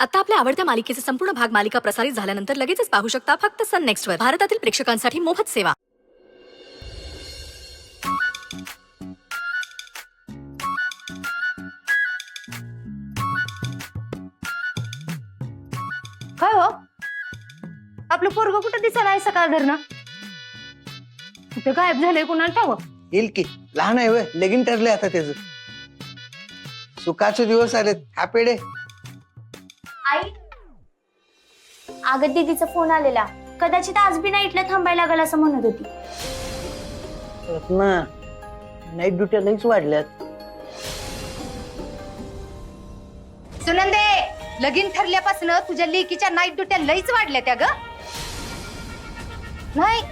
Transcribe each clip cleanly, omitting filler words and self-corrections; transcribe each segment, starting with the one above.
आता आपल्या आवडत्या मालिकेचे संपूर्ण भाग मालिका प्रसारित झाल्यानंतर लगेचच पाहू शकता फक्त सन नेक्स्ट वर. भारतातील प्रेक्षकांसाठी मोफत सेवा. काय हो आपलं पोरग कुठं दिसत आहे सकाळ धरणं कुठे गायब झालंय कुणाला ठाव. येईल की लहान आहे वय लगीन ठरले आता त्याच सुखाचे दिवस आलेत हॅपी डे. आई अगं दीदीचा फोन आलेला कदाचित आज बी नाईटला थांबायला लागल असं म्हणत होती. ना नाईट ड्युट्या लईच वाढल्यात. सुनंदे लगीन ठरल्यापासून तुझ्या लेकीच्या नाईट ड्युट्या लईच वाढल्या त्या ग. नाही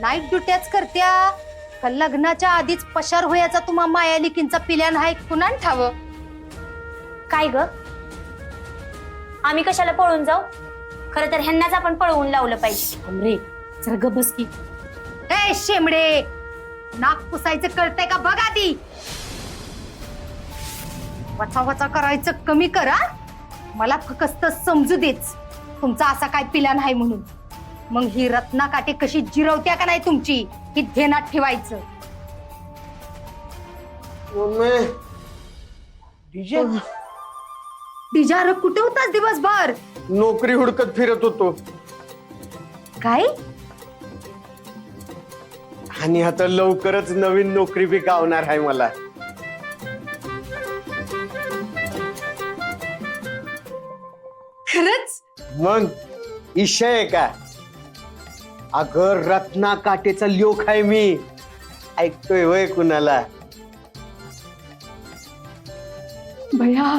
नाईट ड्युट्याच करत्या का लग्नाच्या आधीच पशार होयाचा तुम्हा माया लेकींचा पिल्यान हाय कुणान ठाव. काय ग आम्ही कशाला पळून जाऊ. खरं तर ह्यांनाच आपण पळवून लावलं पाहिजे. अमरे जर ग बस की. ए शेमडे नाक पुसायचं कळतंय का बघ आधी. वचा वचा करायचं कमी करा. मला फक्त समजू देच तुमचा असा काय पिल्यान आहे म्हणून. मग ही रत्ना काटे कशी जिरवत्या का नाही तुमची ही ध्यानात ठेवायचं. डीजे डिजार कुठे होतास दिवसभर. नोकरी हुडकत फिरत होतो काय आणि आता लवकरच नवीन नोकरी बी गावणार आहे मला. खरंच मग इशय आहे का. अगर रत्ना काटेचा लोक आहे मी ऐकतोय वय कुणाला. भया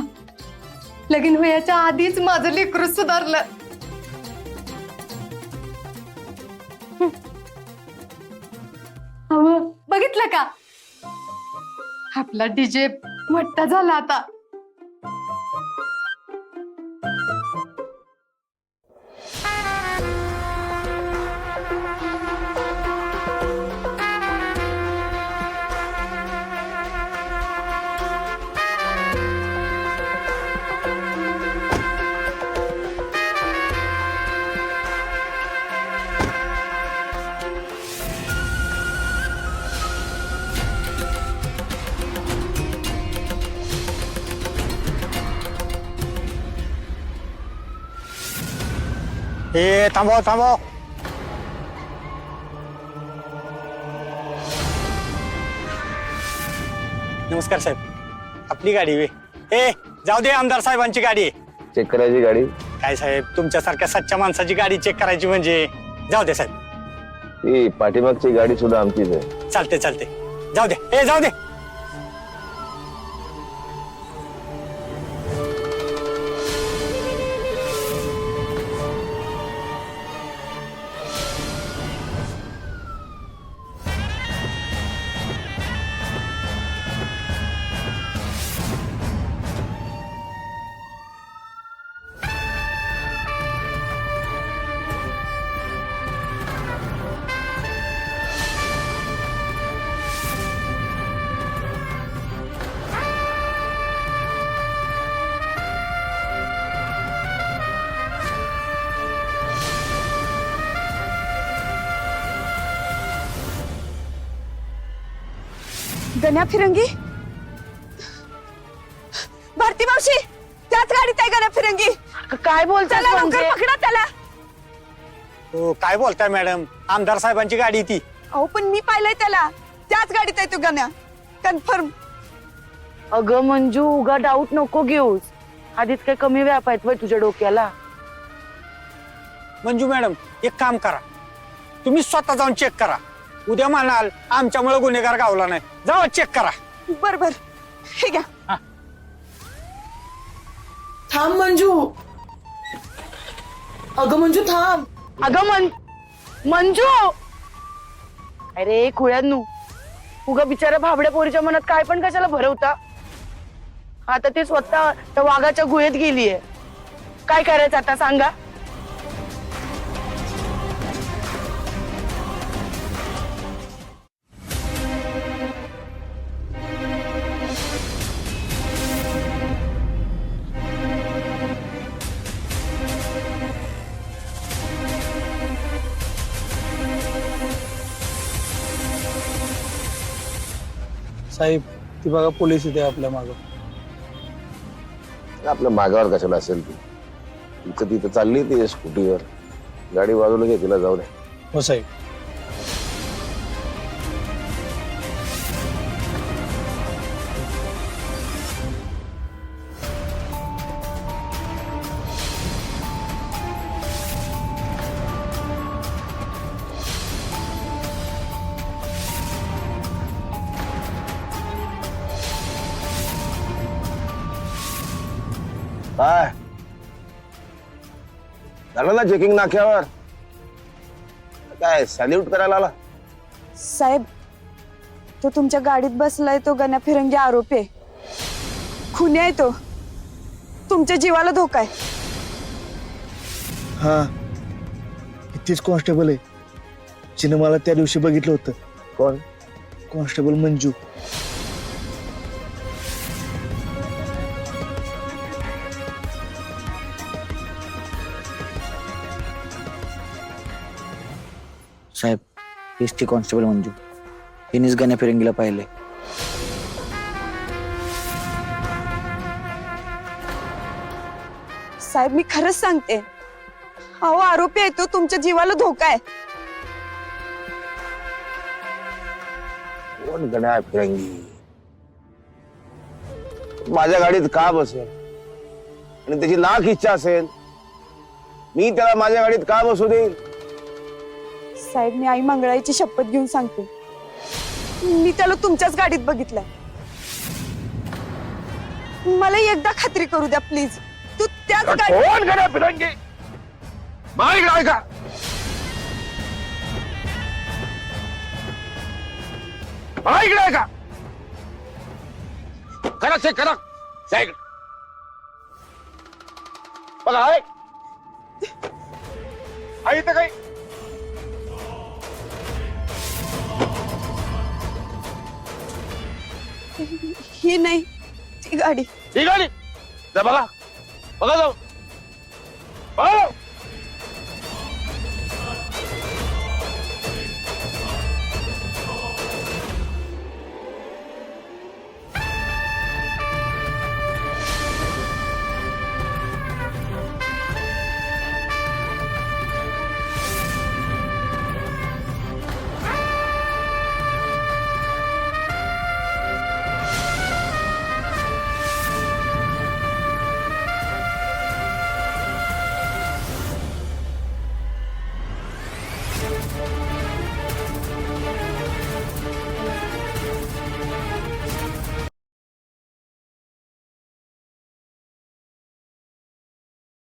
लगीन व्हायच्या आधीच माझं लेकरू सुधारलं. अहो बघितलं का आपला डीजे मोठा झाला आता. ए थांबव थांबव. नमस्कार साहेब आपली गाडी वे. ए जाऊ दे आमदार साहेबांची गाडी. चेक करायची गाडी. काय साहेब तुमच्यासारख्या सच्च्या माणसाची गाडी चेक करायची म्हणजे. जाऊ दे साहेब. ती पाठीमागची गाडी सुद्धा आमचीच आहे. चालते चालते जाऊ दे. ए जाऊ दे. गण्या फिरंगी भारती मावशी त्याच गाडीत आहे गण्या फिरंगी. काय बोलता लवकर पकडा त्याला. हो काय बोलताय मॅडम आमदार साहेबांची गाडी ती. अहो पण मी पाहिलंय त्याला त्याच गाडीत आहे तो गण्या कन्फर्म. अगं मंजू उगा डाऊट नको घेऊस. आधीच काय कमी व्याप आहेत वय तुझ्या डोक्याला. मंजू मॅडम एक काम करा तुम्ही स्वतः जाऊन चेक करा. उद्या म्हणाल आमच्यामुळे गुन्हेगार गावला नाही. जाऊ चेक करा. बर बर हे घ्या. हा. थांब मंजू. अगं मंजू थांब. अगं मंजू अरे खुळ्यांनू उगा बिचारा भाबड्या पोरीच्या मनात काय पण कशाला भरवता. आता ते स्वतः त्या वाघाच्या गुहेत गेलीये. काय करायचं आता सांगा. साहेब ती बघा पोलीस इथे आपल्या मागं. आपल्या मागावर कशाला असेल ती? तिचं तिथं चालली ती स्कूटीवर. गाडी बाजूला घे, तिला जाऊ दे. हो साहेब. काय झालं ना चेकिंग नाक्यावर? काय सॅल्यूट करायला आला? साहेब तो तुमच्या गाडीत बसलाय तो गण्या फिरंगी आरोपी आहे. खुनी आहे तो. तुमच्या जीवाला धोका आहे. हा तीच कॉन्स्टेबल आहे जिने मला त्या दिवशी बघितलं होतं. कोण? कॉन्स्टेबल मंजू. साहेब हीच ती कॉन्स्टेबल मंजू. हिनेच गण्या फिरंगीला पाहिले. साहेब मी खरंच सांगते, अहो आरोपी आहे तो. तुमच्या जीवाला धोका आहे. कोण गण्या फिरंगी? माझ्या गाडीत का बसेल? आणि त्याची लाख इच्छा असेल, मी त्याला माझ्या गाडीत का बसू देईल? साहेब मी आई मंगळाईची शपथ घेऊन सांगते, मी त्याला तुमच्याच गाडीत बघितलंय. मला एकदा खात्री करू द्या प्लीज. तू त्याच गाडीत. कोण गण्या फिरंगी? माईक ऐका. माईक ऐका. करा चेक करा. साईड बघा. आहे इथं काही? ही नाही ती गाडी. ही गाडी. जा बघा. बघा जाऊ. बघा.